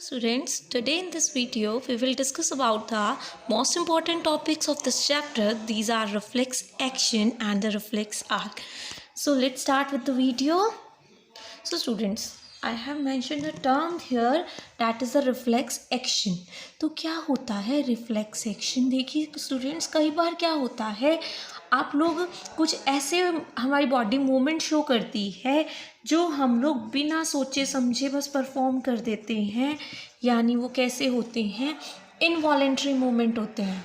Students, today in this video we will discuss about the most important topics of this chapter. These are reflex action and the reflex arc. So let's start with the video. So students, I have mentioned a term here that is a reflex action. तो क्या होता है reflex action? देखिए students, कई बार क्या होता है, आप लोग कुछ ऐसे हमारी बॉडी मूवमेंट शो करती है जो हम लोग बिना सोचे समझे बस परफॉर्म कर देते हैं, यानी वो कैसे होते हैं, इनवॉलेंट्री मूवमेंट होते हैं।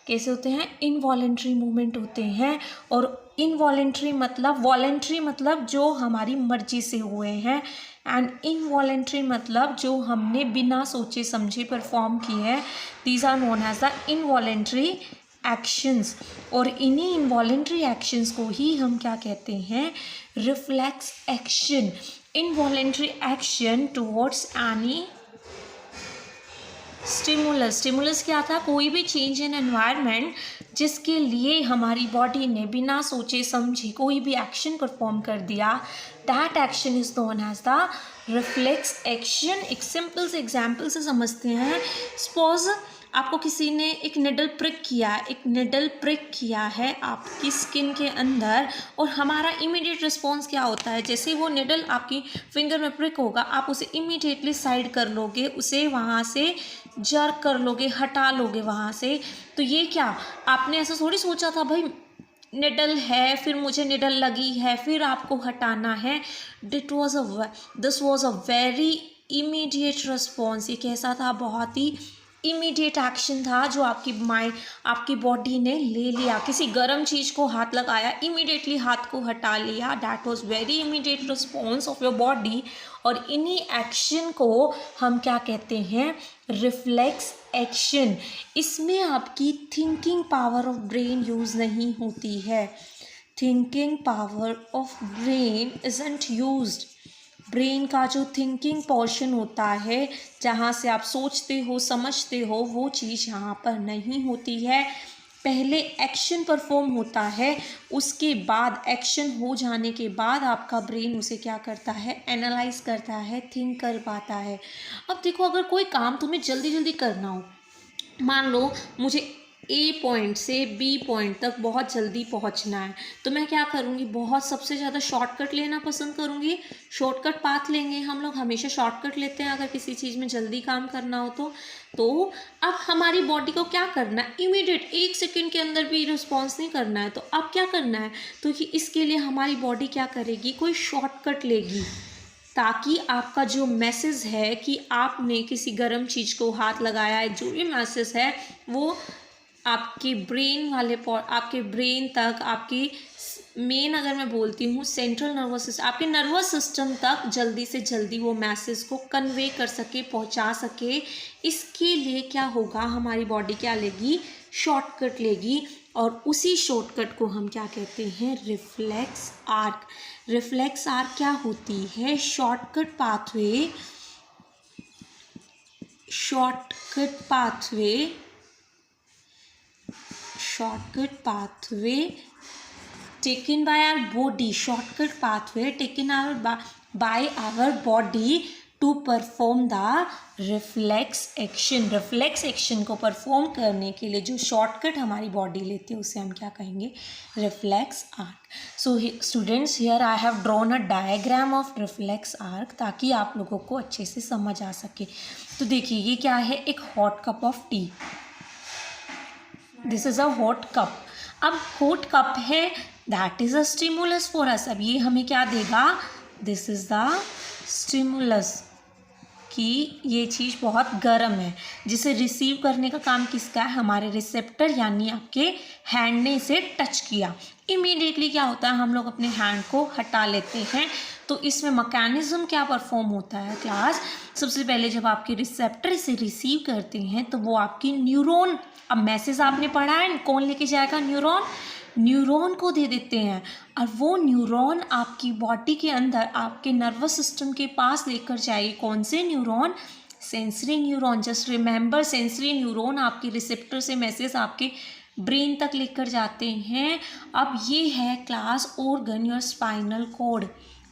कैसे होते हैं? इनवॉलेंट्री मूवमेंट होते हैं। और इनवॉलेंट्री मतलब, वॉलेंट्री मतलब जो हमारी मर्जी से हुए हैं, एंड इनवॉलेंट्री मतलब जो हमने बिना सोचे समझे परफॉर्म किए हैं। These are known as the involuntary actions. और इन्हीं इनवॉलेंट्री एक्शंस को ही हम क्या कहते हैं? Reflex action. Involuntary action towards any stimulus. Stimulus क्या था? कोई भी चेंज इन एनवायरनमेंट जिसके लिए हमारी बॉडी ने बिना सोचे समझे कोई भी एक्शन परफॉर्म कर दिया, that action is known as the reflex action. एक सिंपल से एग्जाम्पल से समझते हैं। सपोज आपको किसी ने एक निडल प्रिक किया है आपकी स्किन के अंदर, और हमारा इमीडिएट रिस्पॉन्स क्या होता है? जैसे वो निडल आपकी फिंगर में प्रिक होगा, आप उसे इमीडिएटली साइड कर लोगे, उसे वहाँ से जर्क कर लोगे, हटा लोगे वहाँ से। तो ये क्या, आपने ऐसा थोड़ी सोचा था भाई निडल है, फिर मुझे निडल लगी है, फिर आपको हटाना है। This was a very immediate response. ये कैसा था? बहुत ही इमीडिएट एक्शन था जो आपकी बॉडी ने ले लिया। किसी गर्म चीज़ को हाथ लगाया, इमीडिएटली हाथ को हटा लिया। That was very immediate response of your body. और इन्हीं एक्शन को हम क्या कहते हैं? Reflex action. इसमें आपकी thinking power of brain use नहीं होती है। Thinking power of brain isn't used. Brain का जो थिंकिंग पोर्शन होता है, जहाँ से आप सोचते हो, समझते हो, वो चीज़ यहाँ पर नहीं होती है। पहले एक्शन परफॉर्म होता है, उसके बाद एक्शन हो जाने के बाद आपका ब्रेन उसे क्या करता है? एनालाइज करता है, थिंक कर पाता है। अब देखो, अगर कोई काम तुम्हें जल्दी जल्दी करना हो, मान लो मुझे ए पॉइंट से बी पॉइंट तक बहुत जल्दी पहुंचना है, तो मैं क्या करूँगी? सबसे ज़्यादा शॉर्टकट लेना पसंद करूँगी। शॉर्टकट पाथ लेंगे, हम लोग हमेशा शॉर्टकट लेते हैं अगर किसी चीज़ में जल्दी काम करना हो तो अब हमारी बॉडी को क्या करना है? इमीडिएट 1 सेकेंड के अंदर भी रिस्पॉन्स नहीं करना है, तो अब क्या करना है? तो कि इसके लिए हमारी बॉडी क्या करेगी? कोई शॉर्टकट लेगी, ताकि आपका जो मैसेज है कि आपने किसी गर्म चीज़ को हाथ लगाया है, जो भी मैसेज है वो आपके ब्रेन तक, आपकी मेन, अगर मैं बोलती हूँ सेंट्रल नर्वस सिस्टम, आपके नर्वस सिस्टम तक जल्दी से जल्दी वो मैसेज को कन्वे कर सके, पहुँचा सके। इसके लिए क्या होगा? हमारी बॉडी क्या लेगी? शॉर्टकट लेगी। और उसी शॉर्टकट को हम क्या कहते हैं? Reflex arc. रिफ्लेक्स आर्क क्या होती है? Shortcut pathway taken by our body, shortcut pathway taken by our body to perform the reflex action. reflex action को परफॉर्म करने के लिए जो शॉर्टकट हमारी बॉडी लेती है उसे हम क्या कहेंगे? Reflex arc. So students, here I have drawn a diagram of reflex arc, ताकि आप लोगों को अच्छे से समझ आ सके। तो देखिए, ये क्या है? एक hot cup of T. This is a hot cup. अब हॉट कप है, that is a stimulus for us. अब ये हमें क्या देगा? दिस इज़ द स्टिमुलस, कि ये चीज़ बहुत गर्म है, जिसे रिसीव करने का काम किसका है? हमारे रिसेप्टर, यानी आपके हैंड ने इसे टच किया। इमीडिएटली क्या होता है? हम लोग अपने हैंड को हटा लेते हैं। तो इसमें मैकेनिज्म क्या परफॉर्म होता है क्लास? सबसे पहले जब आपके रिसेप्टर इसे रिसीव करते हैं तो वो आपकी न्यूरॉन, अब मैसेज आपने पढ़ा है, कौन लेके जाएगा? न्यूरॉन को दे देते हैं। और वो न्यूरॉन आपकी बॉडी के अंदर आपके नर्वस सिस्टम के पास लेकर जाएगी। कौन से neuron? Sensory neuron. Just remember, sensory neuron आपके रिसेप्टर से मैसेज आपके ब्रेन तक लेकर जाते हैं। अब ये है class organ, your spinal cord.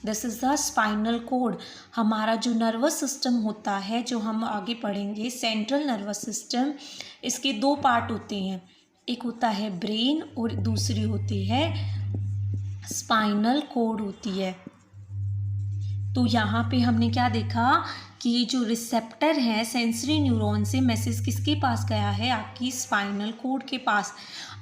This is the spinal cord. हमारा जो नर्वस सिस्टम होता है, जो हम आगे पढ़ेंगे, सेंट्रल नर्वस सिस्टम, इसके दो पार्ट होते हैं, एक होता है ब्रेन और दूसरी होती है स्पाइनल कोड होती है। तो यहाँ पे हमने क्या देखा कि ये जो रिसेप्टर है सेंसरी न्यूरॉन से मैसेज किसके पास गया है, आपकी स्पाइनल कोड के पास।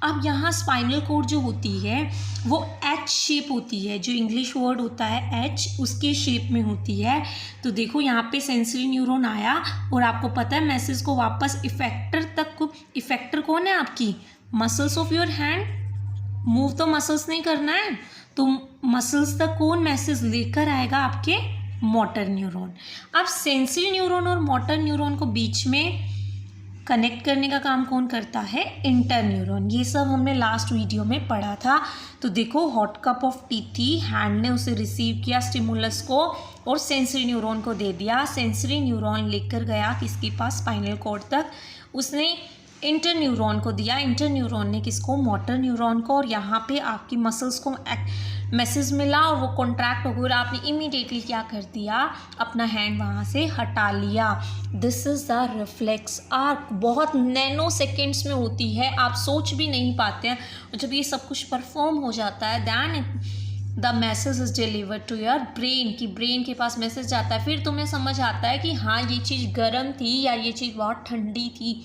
अब यहाँ स्पाइनल कोड जो होती है वो एच शेप होती है, जो इंग्लिश वर्ड होता है एच, उसके शेप में होती है। तो देखो यहाँ पे सेंसरी न्यूरॉन आया और आपको पता है मैसेज को वापस इफेक्टर तक, इफेक्टर कौन है आपकी, muscles of your hand, move तो मसल्स नहीं करना है, तो मसल्स तक कौन मैसेज लेकर आएगा, आपके मोटर न्यूरॉन। अब सेंसरी न्यूरॉन और मोटर न्यूरॉन को बीच में कनेक्ट करने का काम कौन करता है, इंटर न्यूरॉन। ये सब हमने लास्ट वीडियो में पढ़ा था। तो देखो हॉट कप ऑफ टी थी, हैंड ने उसे रिसीव किया स्टिमुलस को और सेंसरी न्यूरॉन को दे दिया। सेंसरी न्यूरॉन लेकर गया किसके पास, स्पाइनल कॉर्ड तक, उसने इंटर न्यूरॉन को दिया, इंटर न्यूरॉन ने किसको, मोटर न्यूरॉन को। और यहाँ पे आपकी मसल्स को मैसेज मिला और वो कॉन्ट्रैक्ट हो गई और आपने इमीडिएटली क्या कर दिया, अपना हैंड वहाँ से हटा लिया। This is the reflex arc. बहुत नैनो सेकेंड्स में होती है, आप सोच भी नहीं पाते हैं। और जब ये सब कुछ परफॉर्म हो जाता है then the message is delivered to your brain, कि ब्रेन के पास मैसेज जाता है। फिर तुम्हें समझ आता है कि हाँ ये चीज़ गर्म थी या ये चीज़ बहुत ठंडी थी,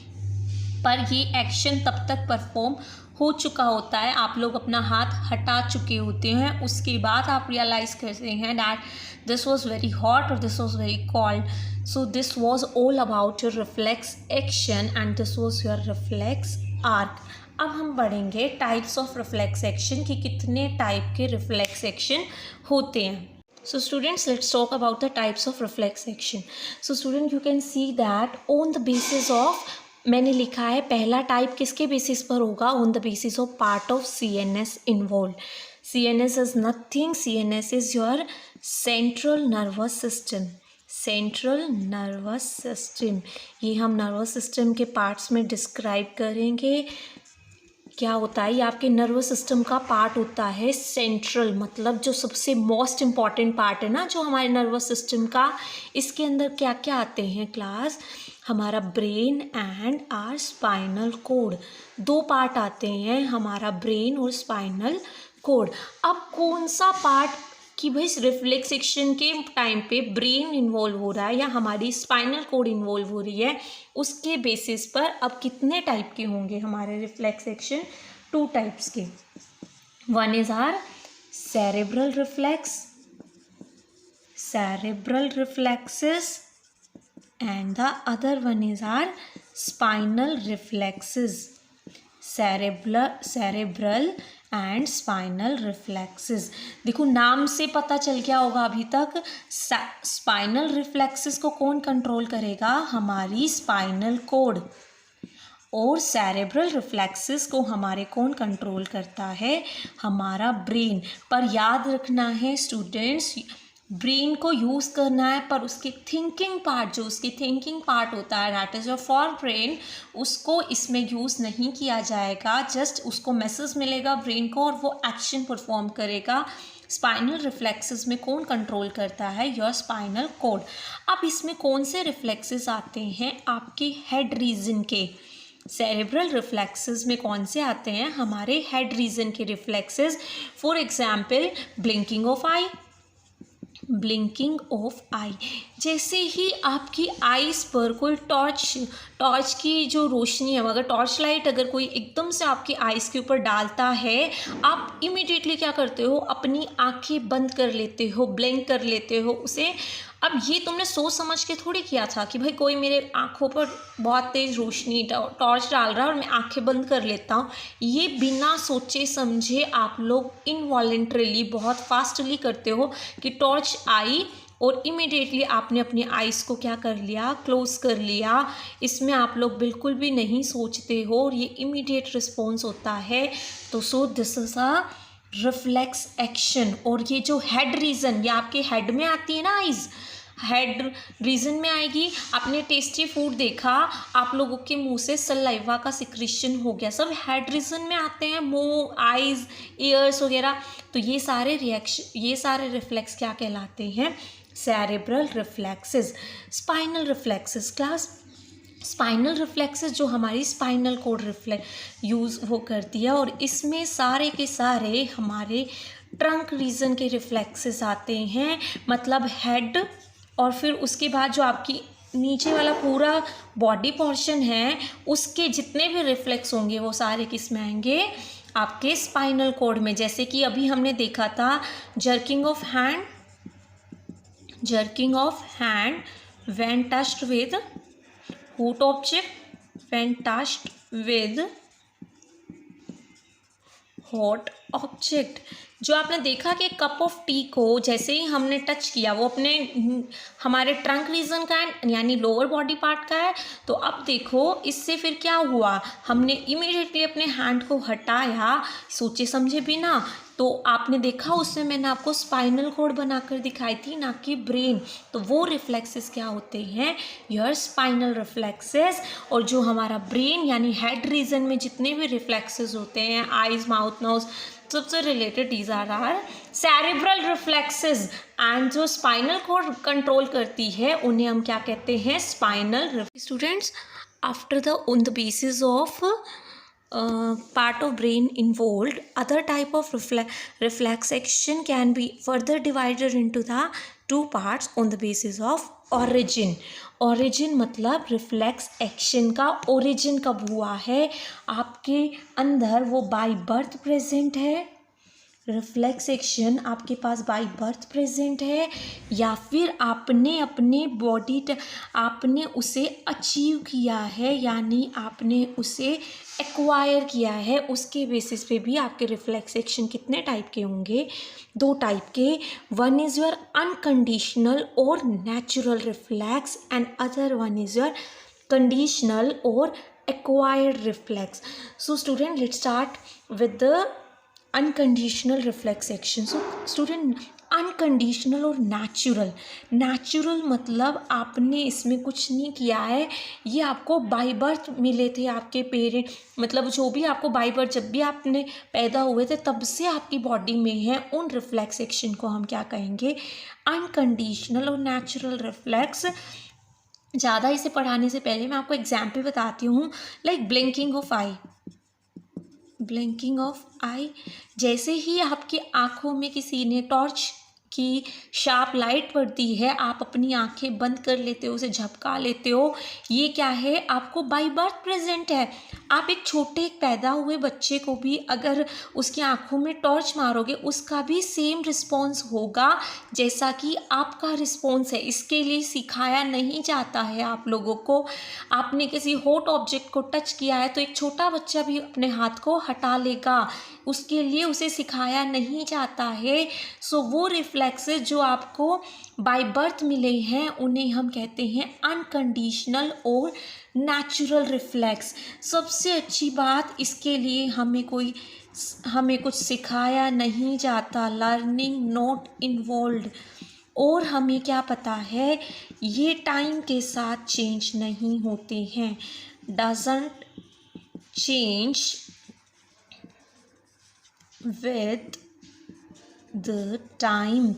पर ये एक्शन तब तक परफॉर्म हो चुका होता है, आप लोग अपना हाथ हटा चुके होते हैं। उसके बाद आप रियलाइज़ करते हैं that this was very hot और this was very cold. So this was all about your reflex action and this was your reflex arc. अब हम बढ़ेंगे टाइप्स ऑफ रिफ्लेक्स एक्शन, कि कितने टाइप के रिफ्लेक्स एक्शन होते हैं। So students, let's talk about the types of reflex action. So student, you can see that on the basis of, मैंने लिखा है पहला टाइप किसके बेसिस पर होगा, on the basis of part of CNS involve. CNS is nothing, CNS is your central nervous system, central nervous system. ये हम nervous system के पार्ट्स में डिस्क्राइब करेंगे। क्या होता है, ये आपके नर्वस सिस्टम का पार्ट होता है सेंट्रल, मतलब जो सबसे मोस्ट इम्पॉर्टेंट पार्ट है ना जो हमारे नर्वस सिस्टम का। इसके अंदर क्या क्या आते हैं क्लास, हमारा brain and our spinal cord, दो पार्ट आते हैं, हमारा ब्रेन और स्पाइनल कोड। अब कौन सा पार्ट कि भाई रिफ्लेक्स एक्शन के टाइम पे ब्रेन इन्वॉल्व हो रहा है या हमारी स्पाइनल कोड इन्वॉल्व हो रही है, उसके बेसिस पर अब कितने टाइप के होंगे हमारे रिफ्लेक्स एक्शन, 2 टाइप्स के। One is our cerebral reflex, cerebral reflexes, and the other one is our spinal reflexes, cerebral and spinal reflexes. देखो नाम से पता चल गया होगा अभी तक, स्पाइनल रिफ्लेक्सेस को कौन कंट्रोल करेगा, हमारी स्पाइनल कोड, और सेरेब्रल रिफ्लेक्सेस को हमारे कौन कंट्रोल करता है, हमारा ब्रेन। पर याद रखना है स्टूडेंट्स, ब्रेन को यूज़ करना है पर उसके थिंकिंग पार्ट, जो उसकी थिंकिंग पार्ट होता है that is your for brain, उसको इसमें यूज़ नहीं किया जाएगा। जस्ट उसको मैसेज मिलेगा ब्रेन को और वो एक्शन परफॉर्म करेगा। स्पाइनल रिफ्लेक्सेस में कौन कंट्रोल करता है, योर स्पाइनल कोड। अब इसमें कौन से रिफ्लेक्सेस आते हैं, आपके हेड रीजन के। सेरेब्रल रिफ्लेक्सेस में कौन से आते हैं, हमारे हेड रीजन के reflexes. For example blinking of eye, blinking of eye, जैसे ही आपकी आईज पर कोई टॉर्च की जो रोशनी है, अगर टॉर्च लाइट अगर कोई एकदम से आपकी आईज के ऊपर डालता है, आप इमीडिएटली क्या करते हो, अपनी आंखें बंद कर लेते हो, ब्लिंक कर लेते हो उसे। अब ये तुमने सोच समझ के थोड़ी किया था कि भाई कोई मेरे आँखों पर बहुत तेज़ रोशनी टॉर्च डाल रहा है और मैं आंखें बंद कर लेता हूँ। ये बिना सोचे समझे आप लोग इनवॉलेंट्रीली बहुत फास्टली करते हो कि टॉर्च आई और इमीडिएटली आपने अपनी आइज़ को क्या कर लिया, क्लोज कर लिया। इसमें आप लोग बिल्कुल भी नहीं सोचते हो और ये इमीडिएट रिस्पॉन्स होता है। तो so this is a reflex action. और ये जो हेड रीजन, ये आपके हेड में आती है ना आइज़, हेड रीजन में आएगी। आपने टेस्टी फूड देखा, आप लोगों के मुंह से सलाइवा का सिक्रीशन हो गया, सब हेड रीजन में आते हैं, मुंह, आईज, ईयर्स वगैरह। तो ये सारे रिफ्लेक्स क्या कहलाते हैं? Cerebral reflexes. Spinal reflexes class, spinal reflexes जो हमारी स्पाइनल कोड रिफ्लेक्स यूज़ वो करती है, और इसमें सारे के सारे हमारे ट्रंक रीजन के रिफ्लेक्सेस आते हैं, मतलब हेड, और फिर उसके बाद जो आपकी नीचे वाला पूरा बॉडी पोर्शन है उसके जितने भी रिफ्लेक्स होंगे वो सारे किस में आएंगे? आपके स्पाइनल कोड में। जैसे कि अभी हमने देखा था jerking of hand, when touched with hot object, when touched with hot object। जो आपने देखा कि कप ऑफ टी को जैसे ही हमने टच किया वो अपने हमारे ट्रंक रीजन का है, यानी लोअर बॉडी पार्ट का है। तो अब देखो इससे फिर क्या हुआ, हमने इमीडिएटली अपने हैंड को हटाया सोचे समझे बिना, तो आपने देखा उसमें मैंने आपको स्पाइनल कोड बनाकर दिखाई थी, ना कि ब्रेन। तो वो रिफ्लेक्सेस क्या होते हैं? Your spinal reflexes. और जो हमारा ब्रेन यानी हेड रीजन में जितने भी रिफ्लेक्सेस होते हैं, आइज, माउथ, नोज, सबसे related these are cerebral reflexes. And जो स्पाइनल कोड कंट्रोल करती है उन्हें हम क्या कहते हैं? Spinal. Students, after the on the basis of part of brain involved, other type of reflex action can be further divided into the two parts on the basis of origin। origin मतलब reflex action का origin कब हुआ है आपके अंदर, वो by birth present है, reflex action आपके पास बाय बर्थ प्रेजेंट है, या फिर आपने अपने बॉडी आपने उसे अचीव किया है, यानी आपने उसे एक्वायर किया है। उसके बेसिस पे भी आपके रिफ्लेक्स एक्शन कितने टाइप के होंगे? 2 टाइप के। वन इज़ योर अनकंडीशनल और natural reflex, and other one is your conditional और acquired reflex. So student, let's start with the unconditional reflex action. So student, unconditional और नेचुरल मतलब आपने इसमें कुछ नहीं किया है, ये आपको बाय बर्थ मिले थे आपके पेरेंट, मतलब जो भी आपको बाय बर्थ जब भी आपने पैदा हुए थे तब से आपकी बॉडी में है, उन रिफ्लेक्स एक्शन को हम क्या कहेंगे? अनकंडीशनल और नेचुरल रिफ्लेक्स। ज़्यादा इसे पढ़ाने से पहले मैं आपको एग्जाम्पल बताती हूँ, like blinking of eye. Blinking of eye, जैसे ही आपकी आँखों में किसी ने टॉर्च की शार्प लाइट पड़ती है, आप अपनी आंखें बंद कर लेते हो, उसे झपका लेते हो, ये क्या है? आपको बाय बर्थ प्रेजेंट है। आप एक छोटे पैदा हुए बच्चे को भी अगर उसकी आंखों में टॉर्च मारोगे उसका भी सेम रिस्पॉन्स होगा जैसा कि आपका रिस्पॉन्स है। इसके लिए सिखाया नहीं जाता है आप लोगों को। आपने किसी हॉट ऑब्जेक्ट को टच किया है तो एक छोटा बच्चा भी अपने हाथ को हटा लेगा, उसके लिए उसे सिखाया नहीं जाता है। सो वो रिफ्लेक्सेस जो आपको बाय बर्थ मिले हैं उन्हें हम कहते हैं अनकंडीशनल और नेचुरल रिफ्लेक्स। सबसे अच्छी बात, इसके लिए हमें कुछ सिखाया नहीं जाता, लर्निंग नॉट इन्वॉल्व्ड। और हमें क्या पता है, ये टाइम के साथ चेंज नहीं होते हैं, doesn't change with the time.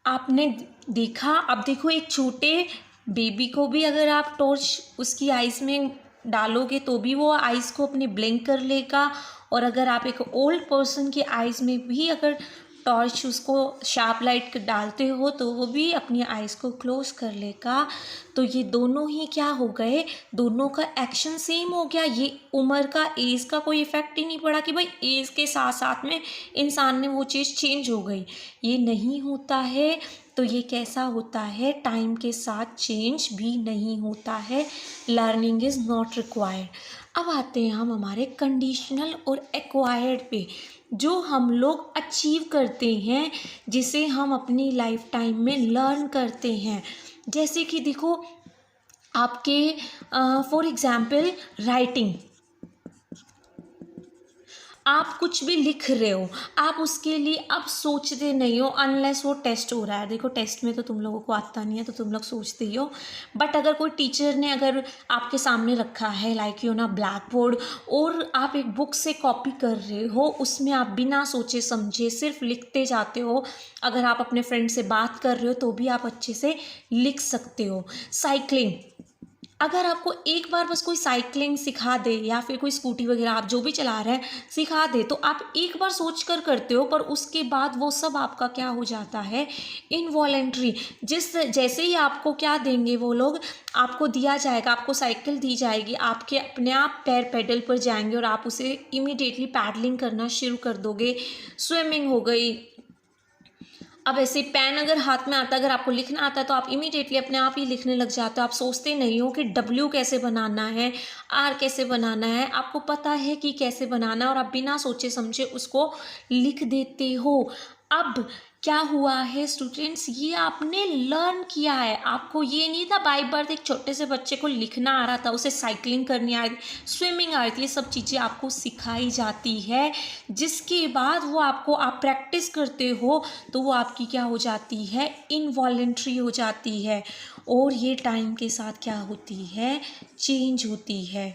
आपने देखा, अब देखो एक छोटे बेबी को भी अगर आप टॉर्च उसकी आइज़ में डालोगे तो भी वो आइज़ को अपने ब्लिंक कर लेगा, और अगर आप एक ओल्ड पर्सन की आइज़ में भी अगर टॉर्च उसको शार्प लाइट डालते हो तो वो भी अपनी आइज़ को क्लोज कर लेगा। तो ये दोनों ही क्या हो गए, दोनों का एक्शन सेम हो गया। ये उम्र का, एज का कोई इफ़ेक्ट ही नहीं पड़ा कि भाई एज के साथ साथ में इंसान ने वो चीज़ चेंज हो गई, ये नहीं होता है। तो ये कैसा होता है, टाइम के साथ चेंज भी नहीं होता है, लर्निंग इज़ नॉट रिक्वायर्ड। अब आते हैं हम हमारे कंडीशनल और एक्वायर्ड पे, जो हम लोग अचीव करते हैं, जिसे हम अपनी लाइफ टाइम में लर्न करते हैं। जैसे कि देखो आपके फॉर एग्ज़ाम्पल राइटिंग, आप कुछ भी लिख रहे हो, आप उसके लिए अब सोचते नहीं हो अनलेस वो टेस्ट हो रहा है। देखो टेस्ट में तो तुम लोगों को आता नहीं है तो तुम लोग सोचते ही हो, बट अगर कोई टीचर ने अगर आपके सामने रखा है लाइक यू ना ब्लैक बोर्ड, और आप एक बुक से कॉपी कर रहे हो, उसमें आप बिना सोचे समझे सिर्फ लिखते जाते हो। अगर आप अपने फ्रेंड से बात कर रहे हो तो भी आप अच्छे से लिख सकते हो। साइकिलिंग, अगर आपको एक बार बस कोई साइकिलिंग सिखा दे या फिर कोई स्कूटी वगैरह आप जो भी चला रहे हैं सिखा दे, तो आप एक बार सोच कर करते हो, पर उसके बाद वो सब आपका क्या हो जाता है, इनवॉलेंट्री। जैसे ही आपको क्या देंगे वो लोग, आपको दिया जाएगा, आपको साइकिल दी जाएगी, आपके अपने आप पैर पेडल पर जाएंगे और आप उसे इमीडिएटली पैडलिंग करना शुरू कर दोगे। स्विमिंग हो गई। अब ऐसे पेन अगर हाथ में आता है, अगर आपको लिखना आता है तो आप इमीडिएटली अपने आप ही लिखने लग जाते हो। आप सोचते नहीं हो कि डब्ल्यू कैसे बनाना है, आर कैसे बनाना है, आपको पता है कि कैसे बनाना है और आप बिना सोचे समझे उसको लिख देते हो। अब क्या हुआ है स्टूडेंट्स, ये आपने लर्न किया है। आपको ये नहीं था बाय बर्थ, एक छोटे से बच्चे को लिखना आ रहा था, उसे साइकिलिंग करनी आ रही थी, स्विमिंग आ रही थी, ये सब चीज़ें आपको सिखाई जाती है, जिसके बाद वो आपको आप प्रैक्टिस करते हो तो वो आपकी क्या हो जाती है, इनवॉलेंट्री हो जाती है। और ये टाइम के साथ क्या होती है, चेंज होती है।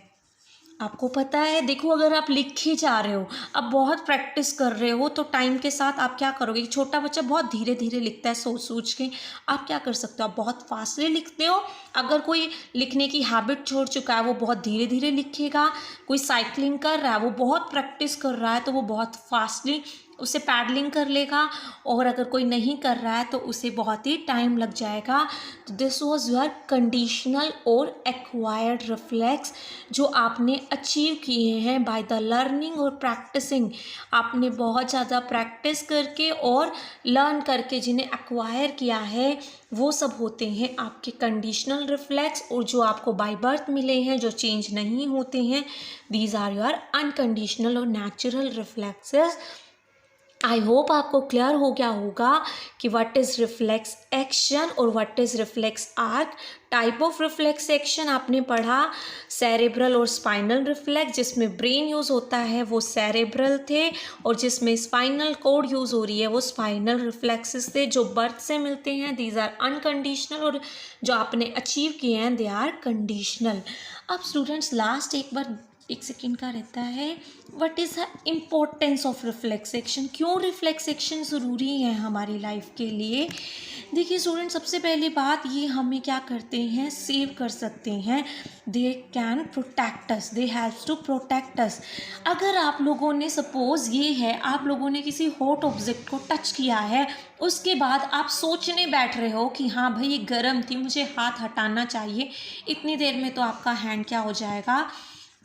आपको पता है, देखो अगर आप लिखे जा रहे हो, अब बहुत प्रैक्टिस कर रहे हो, तो टाइम के साथ आप क्या करोगे, छोटा बच्चा बहुत धीरे धीरे लिखता है सोच सोच के, आप क्या कर सकते हो, आप बहुत फास्टली लिखते हो। अगर कोई लिखने की हैबिट छोड़ चुका है वो बहुत धीरे धीरे लिखेगा। कोई साइकिलिंग कर रहा है, वो बहुत प्रैक्टिस कर रहा है तो वो बहुत फास्टली उसे पैडलिंग कर लेगा। और अगर कोई नहीं कर रहा है तो उसे बहुत ही टाइम लग जाएगा। तो दिस वॉज योर कंडीशनल और एक्वायर्ड रिफ्लेक्स, जो आपने अचीव किए हैं बाय द लर्निंग और प्रैक्टिसिंग। आपने बहुत ज़्यादा प्रैक्टिस करके और लर्न करके जिन्हें एक्वायर किया है, वो सब होते हैं आपके कंडीशनल रिफ्लेक्स। और जो आपको बाय बर्थ मिले हैं, जो चेंज नहीं होते हैं, दीज आर योर अनकंडीशनल और नेचुरल रिफ्लेक्सेस। आई होप आपको क्लियर हो गया होगा कि व्हाट इज़ रिफ्लेक्स एक्शन और what is reflex arc. Type of reflex action आपने पढ़ा, सेरेब्रल और स्पाइनल रिफ्लेक्स, जिसमें ब्रेन यूज़ होता है वो सेरेब्रल थे, और जिसमें स्पाइनल कोड यूज़ हो रही है वो स्पाइनल रिफ्लेक्सेस थे, जो बर्थ से मिलते हैं। दीज आर अनकंडीशनल, और जो आपने अचीव किए हैं दे आर कंडीशनल। अब स्टूडेंट्स लास्ट एक सेकेंड का रहता है, what is the importance of reflex action, क्यों रिफ्लेक्स एक्शन ज़रूरी है हमारी लाइफ के लिए। देखिए स्टूडेंट, सबसे पहली बात, ये हमें क्या करते हैं, सेव कर सकते हैं। They can protect us, they help to protect us. अगर आप लोगों ने सपोज ये है, आप लोगों ने किसी हॉट ऑब्जेक्ट को टच किया है, उसके बाद आप सोचने बैठ रहे हो कि हाँ भाई ये गर्म थी, मुझे हाथ हटाना चाहिए, इतनी देर में तो आपका हैंड क्या हो जाएगा,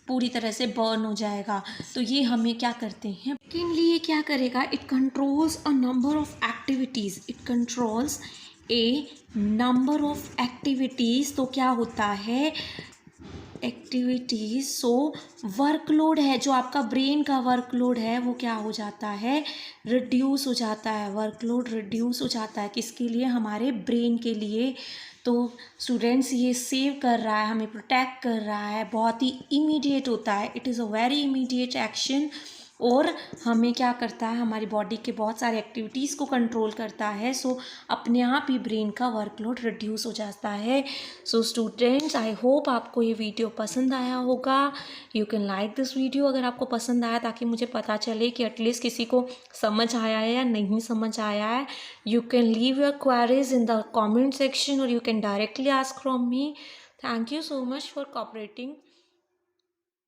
पूरी तरह से बर्न हो जाएगा। तो ये हमें क्या करते हैं, सेकेंडली ये क्या करेगा, it controls a number of activities, it controls A number of activities. तो क्या होता है, एक्टिविटीज़, सो वर्कलोड है, जो आपका ब्रेन का वर्कलोड है वो क्या हो जाता है, रिड्यूस हो जाता है। वर्कलोड रिड्यूस हो जाता है, किसके लिए, हमारे ब्रेन के लिए। तो स्टूडेंट्स, ये सेव कर रहा है, हमें प्रोटेक्ट कर रहा है, बहुत ही इमीडिएट होता है, it is a very immediate action. और हमें क्या करता है, हमारी बॉडी के बहुत सारे एक्टिविटीज़ को कंट्रोल करता है। सो अपने आप ही ब्रेन का वर्कलोड रिड्यूस हो जाता है। सो स्टूडेंट्स, आई होप आपको ये वीडियो पसंद आया होगा। You can like this video अगर आपको पसंद आया, ताकि मुझे पता चले कि एटलीस्ट किसी को समझ आया है या नहीं समझ आया है। You can leave your queries in the comment section और you can directly ask from me. Thank you so much for cooperating.